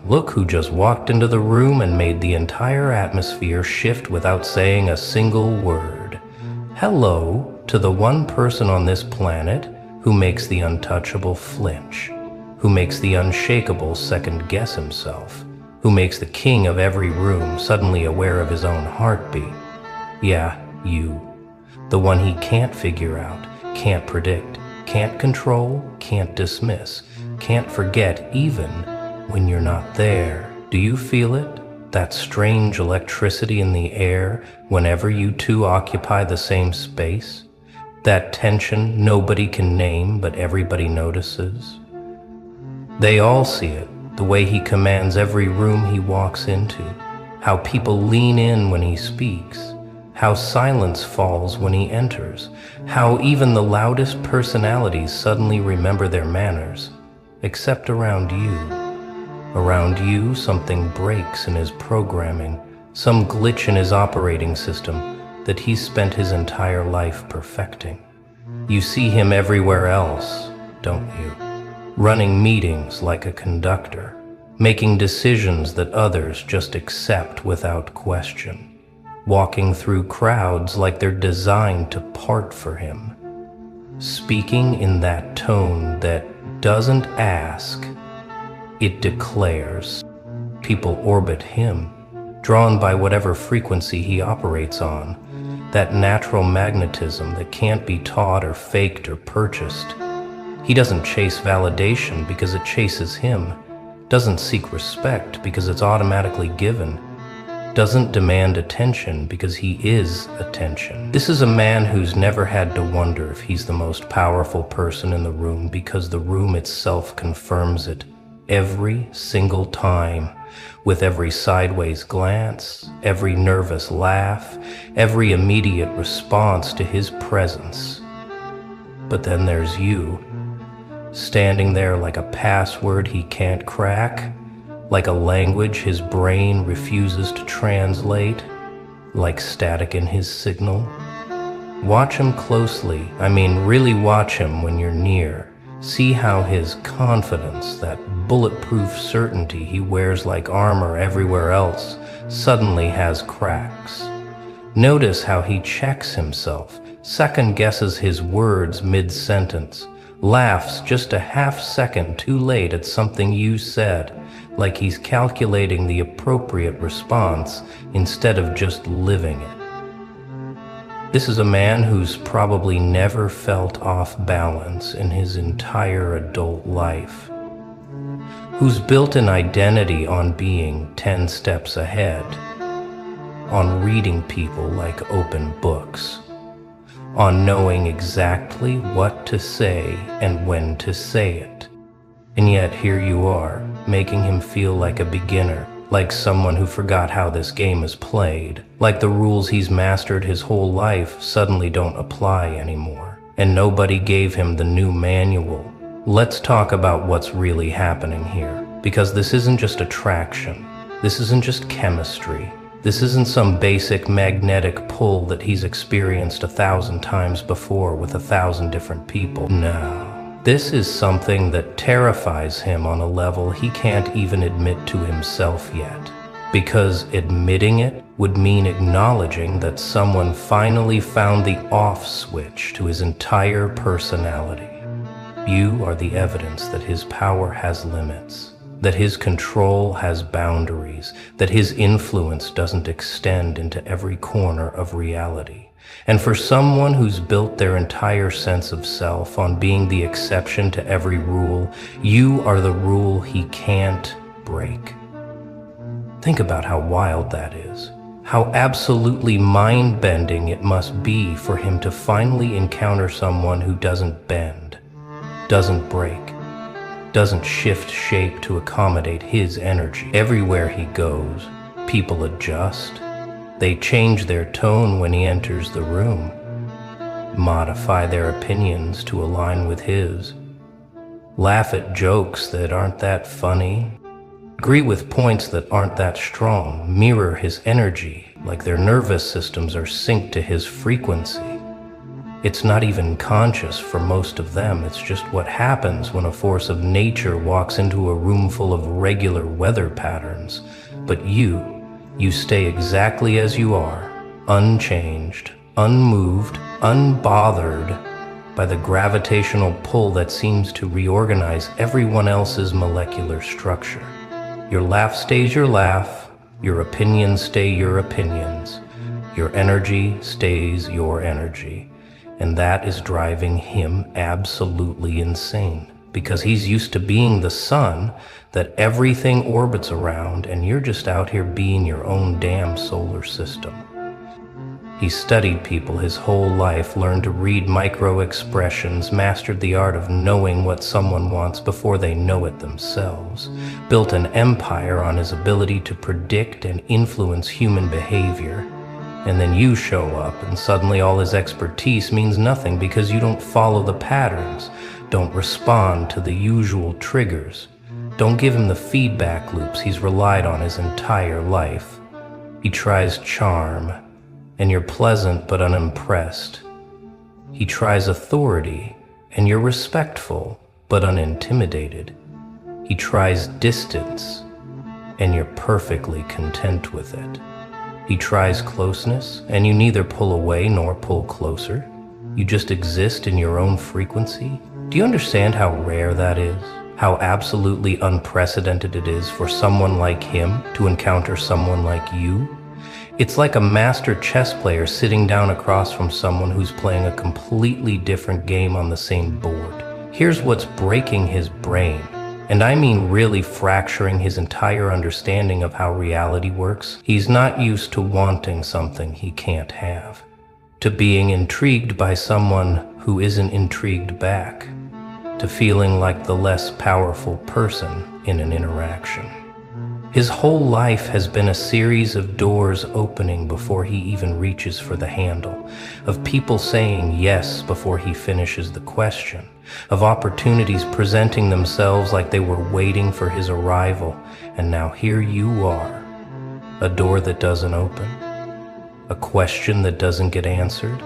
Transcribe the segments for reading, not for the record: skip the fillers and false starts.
Look who just walked into the room and made the entire atmosphere shift without saying a single word. Hello to the one person on this planet who makes the untouchable flinch, who makes the unshakable second-guess himself, who makes the king of every room suddenly aware of his own heartbeat. Yeah, you. The one he can't figure out, can't predict, can't control, can't dismiss, can't forget even when you're not there. Do you feel it? That strange electricity in the air whenever you two occupy the same space? That tension nobody can name but everybody notices? They all see it, the way he commands every room he walks into, how people lean in when he speaks, how silence falls when he enters, how even the loudest personalities suddenly remember their manners, except around you. Around you, something breaks in his programming, some glitch in his operating system that he's spent his entire life perfecting. You see him everywhere else, don't you? Running meetings like a conductor, making decisions that others just accept without question, walking through crowds like they're designed to part for him, speaking in that tone that doesn't ask, it declares. People orbit him, drawn by whatever frequency he operates on, that natural magnetism that can't be taught or faked or purchased. He doesn't chase validation because it chases him, doesn't seek respect because it's automatically given, doesn't demand attention because he is attention. This is a man who's never had to wonder if he's the most powerful person in the room because the room itself confirms it every single time, with every sideways glance, every nervous laugh, every immediate response to his presence. But then there's you, standing there like a password he can't crack, like a language his brain refuses to translate, like static in his signal. Watch him closely, really watch him when you're near. See how his confidence, that bulletproof certainty he wears like armor everywhere else, suddenly has cracks. Notice how he checks himself, second-guesses his words mid-sentence, laughs just a half-second too late at something you said, like he's calculating the appropriate response instead of just living it. This is a man who's probably never felt off balance in his entire adult life, who's built an identity on being 10 steps ahead, on reading people like open books, on knowing exactly what to say and when to say it. And yet here you are, making him feel like a beginner, like someone who forgot how this game is played, like the rules he's mastered his whole life suddenly don't apply anymore, and nobody gave him the new manual. Let's talk about what's really happening here, because this isn't just attraction, this isn't just chemistry, this isn't some basic magnetic pull that he's experienced 1,000 times before with 1,000 different people. No. This is something that terrifies him on a level he can't even admit to himself yet, because admitting it would mean acknowledging that someone finally found the off switch to his entire personality. You are the evidence that his power has limits, that his control has boundaries, that his influence doesn't extend into every corner of reality. And for someone who's built their entire sense of self on being the exception to every rule, you are the rule he can't break. Think about how wild that is. How absolutely mind-bending it must be for him to finally encounter someone who doesn't bend, doesn't break, doesn't shift shape to accommodate his energy. Everywhere he goes, people adjust. They change their tone when he enters the room, modify their opinions to align with his, laugh at jokes that aren't that funny, agree with points that aren't that strong, mirror his energy like their nervous systems are synced to his frequency. It's not even conscious for most of them. It's just what happens when a force of nature walks into a room full of regular weather patterns. But you stay exactly as you are, unchanged, unmoved, unbothered by the gravitational pull that seems to reorganize everyone else's molecular structure. Your laugh stays your laugh, your opinions stay your opinions, your energy stays your energy. And that is driving him absolutely insane, because he's used to being the sun that everything orbits around, and you're just out here being your own damn solar system. He studied people his whole life, learned to read micro-expressions, mastered the art of knowing what someone wants before they know it themselves, built an empire on his ability to predict and influence human behavior. And then you show up, and suddenly all his expertise means nothing because you don't follow the patterns, don't respond to the usual triggers, don't give him the feedback loops he's relied on his entire life. He tries charm, and you're pleasant but unimpressed. He tries authority, and you're respectful but unintimidated. He tries distance, and you're perfectly content with it. He tries closeness, and you neither pull away nor pull closer. You just exist in your own frequency. Do you understand how rare that is? How absolutely unprecedented it is for someone like him to encounter someone like you? It's like a master chess player sitting down across from someone who's playing a completely different game on the same board. Here's what's breaking his brain. And I mean really fracturing his entire understanding of how reality works. He's not used to wanting something he can't have, to being intrigued by someone who isn't intrigued back, to feeling like the less powerful person in an interaction. His whole life has been a series of doors opening before he even reaches for the handle, of people saying yes before he finishes the question, of opportunities presenting themselves like they were waiting for his arrival, and now here you are, a door that doesn't open, a question that doesn't get answered,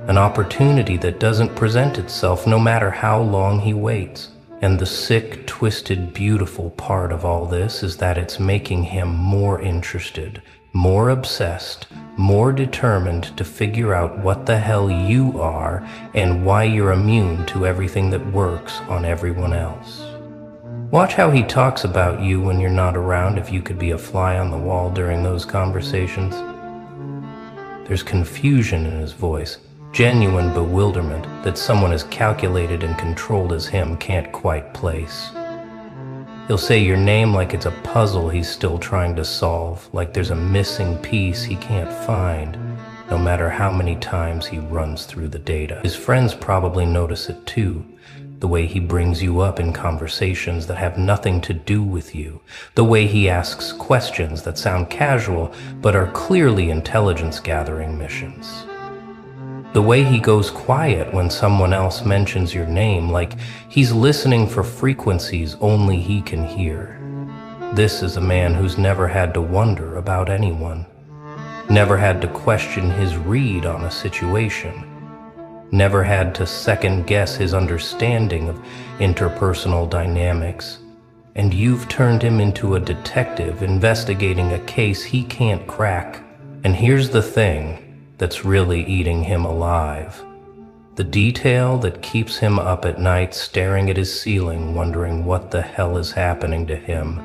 an opportunity that doesn't present itself no matter how long he waits. And the sick, twisted, beautiful part of all this is that it's making him more interested, more obsessed, more determined to figure out what the hell you are and why you're immune to everything that works on everyone else. Watch how he talks about you when you're not around. If you could be a fly on the wall during those conversations. There's confusion in his voice. Genuine bewilderment that someone as calculated and controlled as him can't quite place. He'll say your name like it's a puzzle he's still trying to solve, like there's a missing piece he can't find, no matter how many times he runs through the data. His friends probably notice it too, the way he brings you up in conversations that have nothing to do with you, the way he asks questions that sound casual but are clearly intelligence-gathering missions. The way he goes quiet when someone else mentions your name, like he's listening for frequencies only he can hear. This is a man who's never had to wonder about anyone, never had to question his read on a situation, never had to second-guess his understanding of interpersonal dynamics. And you've turned him into a detective investigating a case he can't crack. And here's the thing that's really eating him alive. The detail that keeps him up at night staring at his ceiling wondering what the hell is happening to him.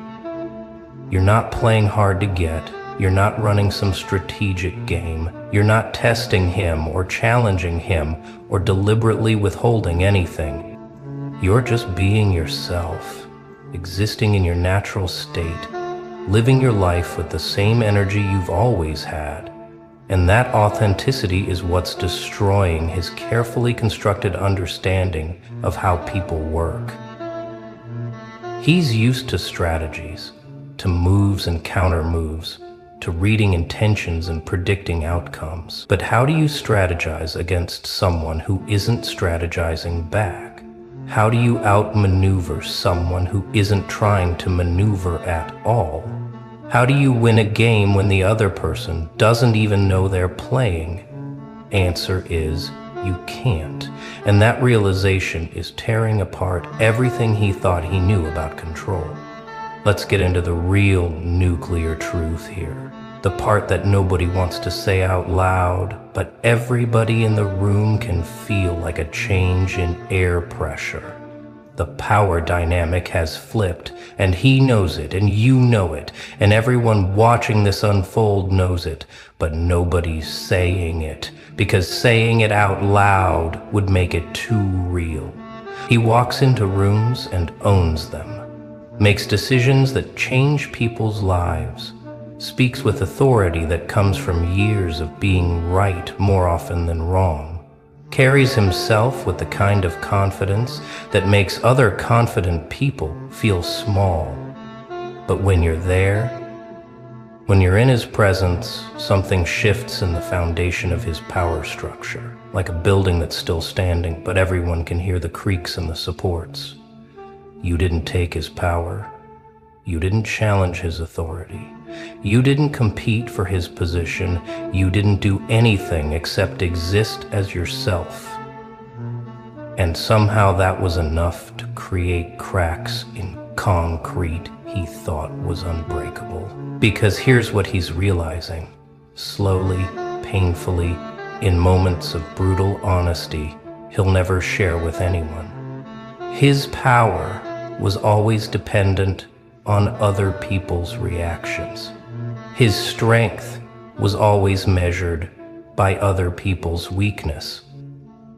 You're not playing hard to get. You're not running some strategic game. You're not testing him or challenging him or deliberately withholding anything. You're just being yourself, existing in your natural state, living your life with the same energy you've always had. And that authenticity is what's destroying his carefully constructed understanding of how people work. He's used to strategies, to moves and counter moves, to reading intentions and predicting outcomes. But how do you strategize against someone who isn't strategizing back? How do you outmaneuver someone who isn't trying to maneuver at all? How do you win a game when the other person doesn't even know they're playing? Answer is, You can't. And that realization is tearing apart everything he thought he knew about control. Let's get into the real nuclear truth here. The part that nobody wants to say out loud, but everybody in the room can feel like a change in air pressure. The power dynamic has flipped, and he knows it, and you know it, and everyone watching this unfold knows it, but nobody's saying it, because saying it out loud would make it too real. He walks into rooms and owns them, makes decisions that change people's lives, speaks with authority that comes from years of being right more often than wrong, carries himself with the kind of confidence that makes other confident people feel small. But when you're there, when you're in his presence, something shifts in the foundation of his power structure, like a building that's still standing, but everyone can hear the creaks and the supports. You didn't take his power. You didn't challenge his authority. You didn't compete for his position. You didn't do anything except exist as yourself. And somehow that was enough to create cracks in concrete he thought was unbreakable. Because here's what he's realizing. Slowly, painfully, in moments of brutal honesty he'll never share with anyone. His power was always dependent on other people's reactions. His strength was always measured by other people's weakness.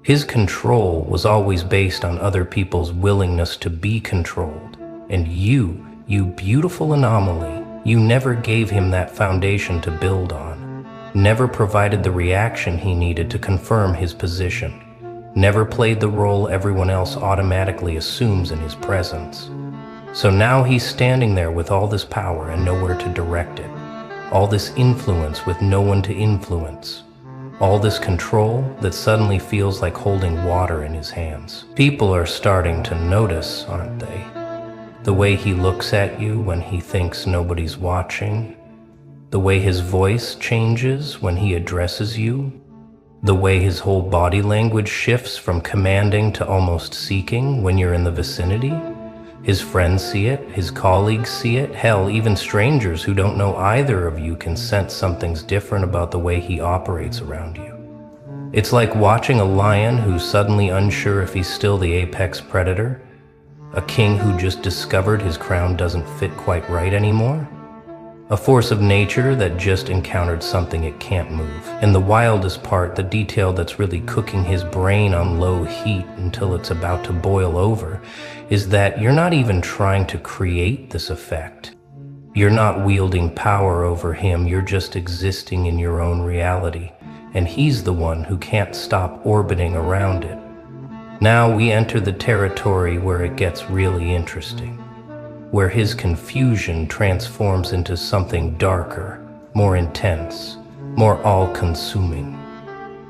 His control was always based on other people's willingness to be controlled. And you beautiful anomaly, you never gave him that foundation to build on, never provided the reaction he needed to confirm his position, never played the role everyone else automatically assumes in his presence. So now he's standing there with all this power and nowhere to direct it, all this influence with no one to influence, all this control that suddenly feels like holding water in his hands. People are starting to notice, aren't they? The way he looks at you when he thinks nobody's watching, the way his voice changes when he addresses you, the way his whole body language shifts from commanding to almost seeking when you're in the vicinity. His friends see it, his colleagues see it, hell, even strangers who don't know either of you can sense something's different about the way he operates around you. It's like watching a lion who's suddenly unsure if he's still the apex predator, a king who just discovered his crown doesn't fit quite right anymore, a force of nature that just encountered something it can't move. And the wildest part, the detail that's really cooking his brain on low heat until it's about to boil over, is that you're not even trying to create this effect. You're not wielding power over him, you're just existing in your own reality, and he's the one who can't stop orbiting around it. Now we enter the territory where it gets really interesting, where his confusion transforms into something darker, more intense, more all-consuming.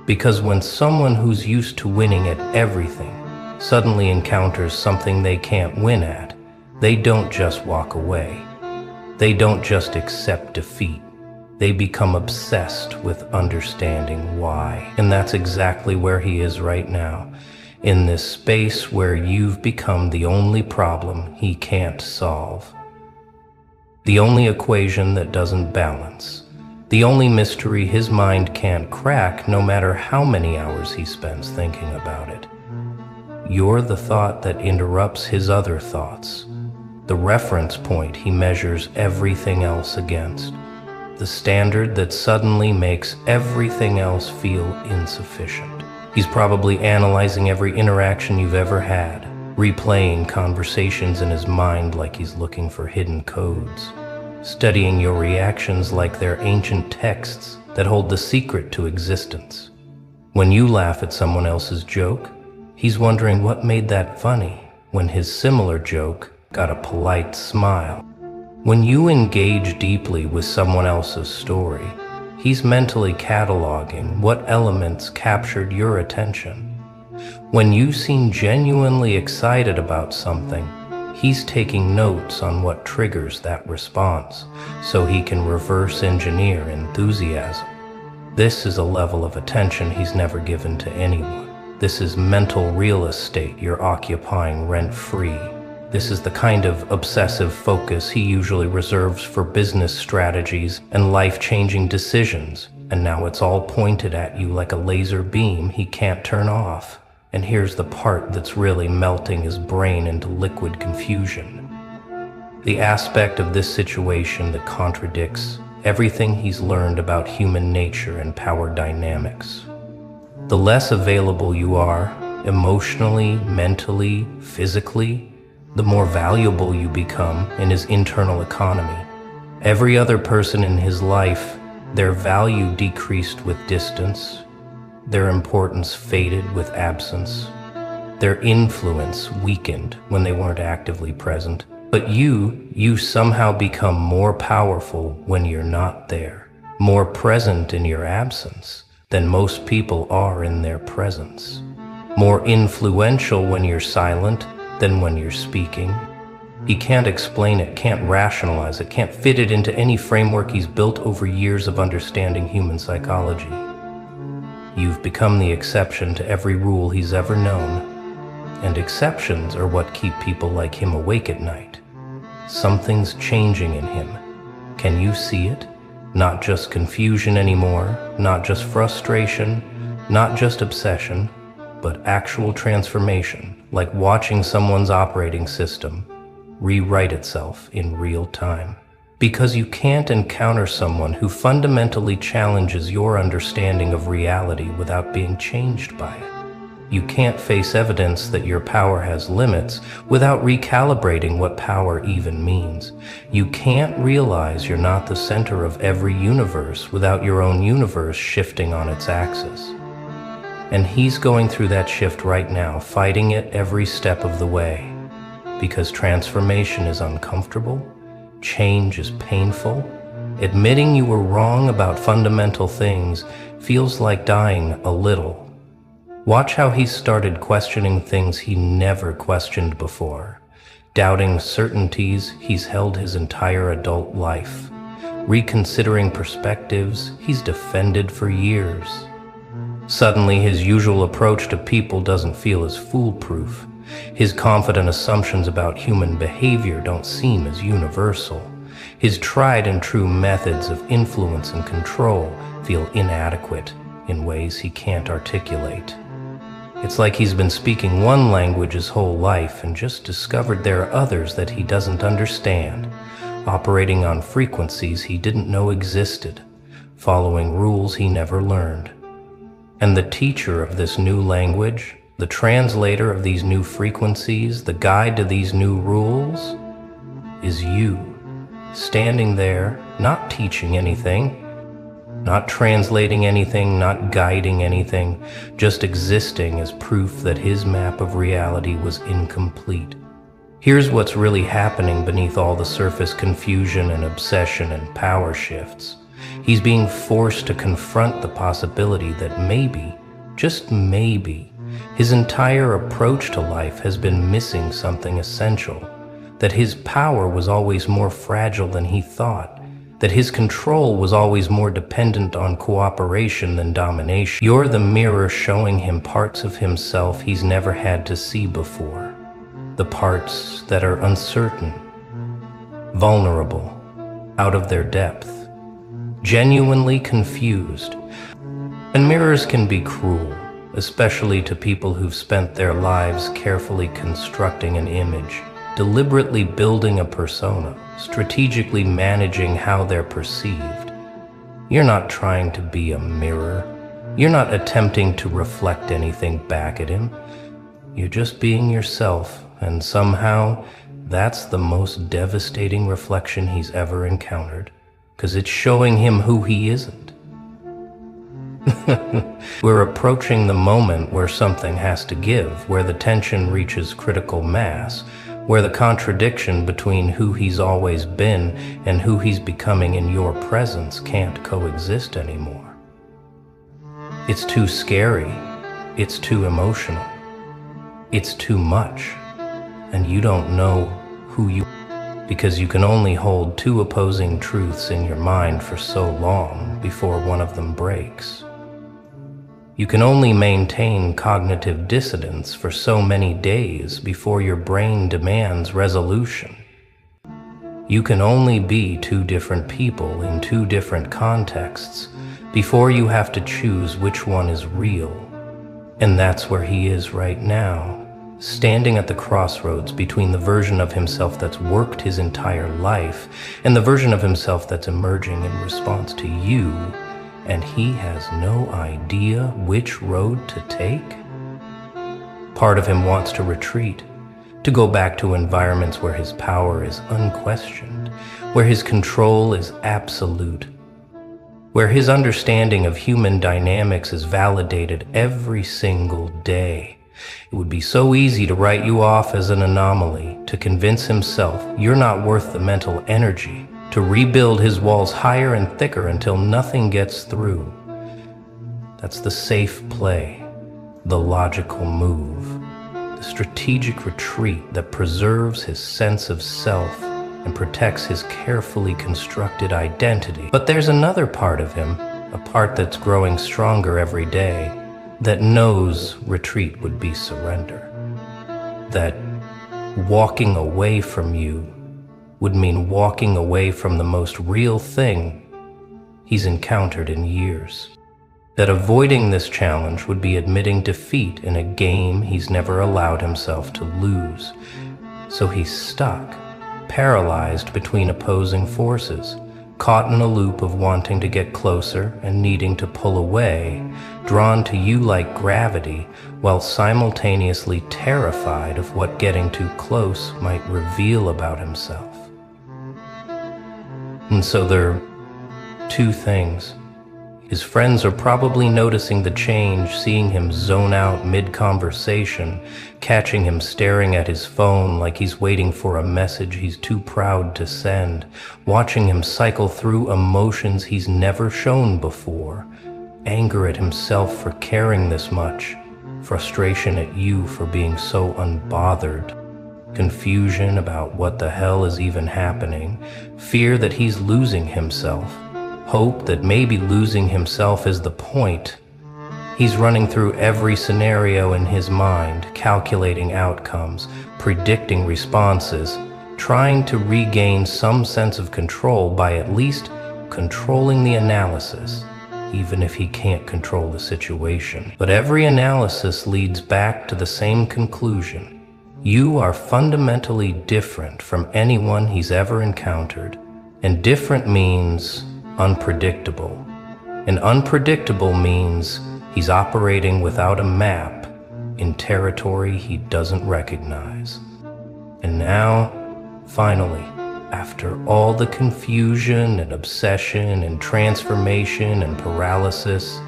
Because when someone who's used to winning at everything suddenly encounters something they can't win at, they don't just walk away. They don't just accept defeat. They become obsessed with understanding why. And that's exactly where he is right now, in this space where you've become the only problem he can't solve. The only equation that doesn't balance. The only mystery his mind can't crack, no matter how many hours he spends thinking about it. You're the thought that interrupts his other thoughts, the reference point he measures everything else against, the standard that suddenly makes everything else feel insufficient. He's probably analyzing every interaction you've ever had, replaying conversations in his mind like he's looking for hidden codes, studying your reactions like they're ancient texts that hold the secret to existence. When you laugh at someone else's joke, he's wondering what made that funny when his similar joke got a polite smile. When you engage deeply with someone else's story, he's mentally cataloging what elements captured your attention. When you seem genuinely excited about something, he's taking notes on what triggers that response so he can reverse engineer enthusiasm. This is a level of attention he's never given to anyone. This is mental real estate you're occupying rent-free. This is the kind of obsessive focus he usually reserves for business strategies and life-changing decisions, and now it's all pointed at you like a laser beam he can't turn off. And here's the part that's really melting his brain into liquid confusion. The aspect of this situation that contradicts everything he's learned about human nature and power dynamics. The less available you are, emotionally, mentally, physically, the more valuable you become in his internal economy. Every other person in his life, their value decreased with distance, their importance faded with absence, their influence weakened when they weren't actively present. But you somehow become more powerful when you're not there, more present in your absence than most people are in their presence, more influential when you're silent than when you're speaking. He can't explain it, can't rationalize it, can't fit it into any framework he's built over years of understanding human psychology. You've become the exception to every rule he's ever known, and exceptions are what keep people like him awake at night. Something's changing in him. Can you see it? Not just confusion anymore, not just frustration, not just obsession, but actual transformation, like watching someone's operating system rewrite itself in real time. Because you can't encounter someone who fundamentally challenges your understanding of reality without being changed by it. You can't face evidence that your power has limits without recalibrating what power even means. You can't realize you're not the center of every universe without your own universe shifting on its axis. And he's going through that shift right now, fighting it every step of the way. Because transformation is uncomfortable, change is painful. Admitting you were wrong about fundamental things feels like dying a little. Watch how he's started questioning things he never questioned before, doubting certainties he's held his entire adult life, reconsidering perspectives he's defended for years. Suddenly, his usual approach to people doesn't feel as foolproof. His confident assumptions about human behavior don't seem as universal. His tried and true methods of influence and control feel inadequate in ways he can't articulate. It's like he's been speaking one language his whole life and just discovered there are others that he doesn't understand, operating on frequencies he didn't know existed, following rules he never learned. And the teacher of this new language, the translator of these new frequencies, the guide to these new rules, is you, standing there, not teaching anything, not translating anything, not guiding anything, just existing as proof that his map of reality was incomplete. Here's what's really happening beneath all the surface confusion and obsession and power shifts. He's being forced to confront the possibility that maybe, just maybe, his entire approach to life has been missing something essential, that his power was always more fragile than he thought, that his control was always more dependent on cooperation than domination. You're the mirror showing him parts of himself he's never had to see before. The parts that are uncertain, vulnerable, out of their depth, genuinely confused. And mirrors can be cruel, especially to people who've spent their lives carefully constructing an image, deliberately building a persona, strategically managing how they're perceived. You're not trying to be a mirror. You're not attempting to reflect anything back at him. You're just being yourself, and somehow that's the most devastating reflection he's ever encountered, because it's showing him who he isn't. We're approaching the moment where something has to give, where the tension reaches critical mass, where the contradiction between who he's always been and who he's becoming in your presence can't coexist anymore. It's too scary, it's too emotional, it's too much, and you don't know who you are. because you can only hold two opposing truths in your mind for so long before one of them breaks. You can only maintain cognitive dissonance for so many days before your brain demands resolution. You can only be two different people in two different contexts before you have to choose which one is real. And that's where he is right now, standing at the crossroads between the version of himself that's worked his entire life and the version of himself that's emerging in response to you, and he has no idea which road to take. Part of him wants to retreat, to go back to environments where his power is unquestioned, where his control is absolute, where his understanding of human dynamics is validated every single day. It would be so easy to write you off as an anomaly, to convince himself you're not worth the mental energy, to rebuild his walls higher and thicker until nothing gets through. That's the safe play, the logical move, the strategic retreat that preserves his sense of self and protects his carefully constructed identity. But there's another part of him, a part that's growing stronger every day, that knows retreat would be surrender. That walking away from you would mean walking away from the most real thing he's encountered in years. That avoiding this challenge would be admitting defeat in a game he's never allowed himself to lose. So he's stuck, paralyzed between opposing forces, caught in a loop of wanting to get closer and needing to pull away, drawn to you like gravity, while simultaneously terrified of what getting too close might reveal about himself. And so there are two things. His friends are probably noticing the change, seeing him zone out mid-conversation, catching him staring at his phone like he's waiting for a message he's too proud to send, watching him cycle through emotions he's never shown before, anger at himself for caring this much, frustration at you for being so unbothered, confusion about what the hell is even happening, fear that he's losing himself, hope that maybe losing himself is the point. He's running through every scenario in his mind, calculating outcomes, predicting responses, trying to regain some sense of control by at least controlling the analysis, even if he can't control the situation. But every analysis leads back to the same conclusion. You are fundamentally different from anyone he's ever encountered, and different means unpredictable. And unpredictable means he's operating without a map in territory he doesn't recognize. And now, finally, after all the confusion and obsession and transformation and paralysis,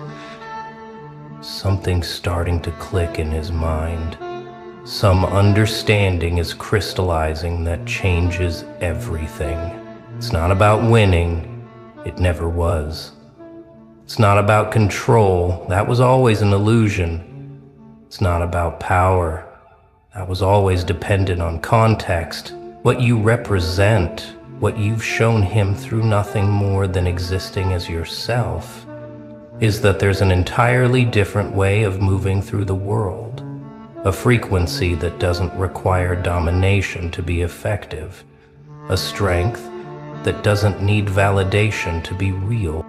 something's starting to click in his mind. Some understanding is crystallizing that changes everything. It's not about winning. It never was. It's not about control. That was always an illusion. It's not about power. That was always dependent on context. What you represent, what you've shown him through nothing more than existing as yourself, is that there's an entirely different way of moving through the world. A frequency that doesn't require domination to be effective. A strength that doesn't need validation to be real.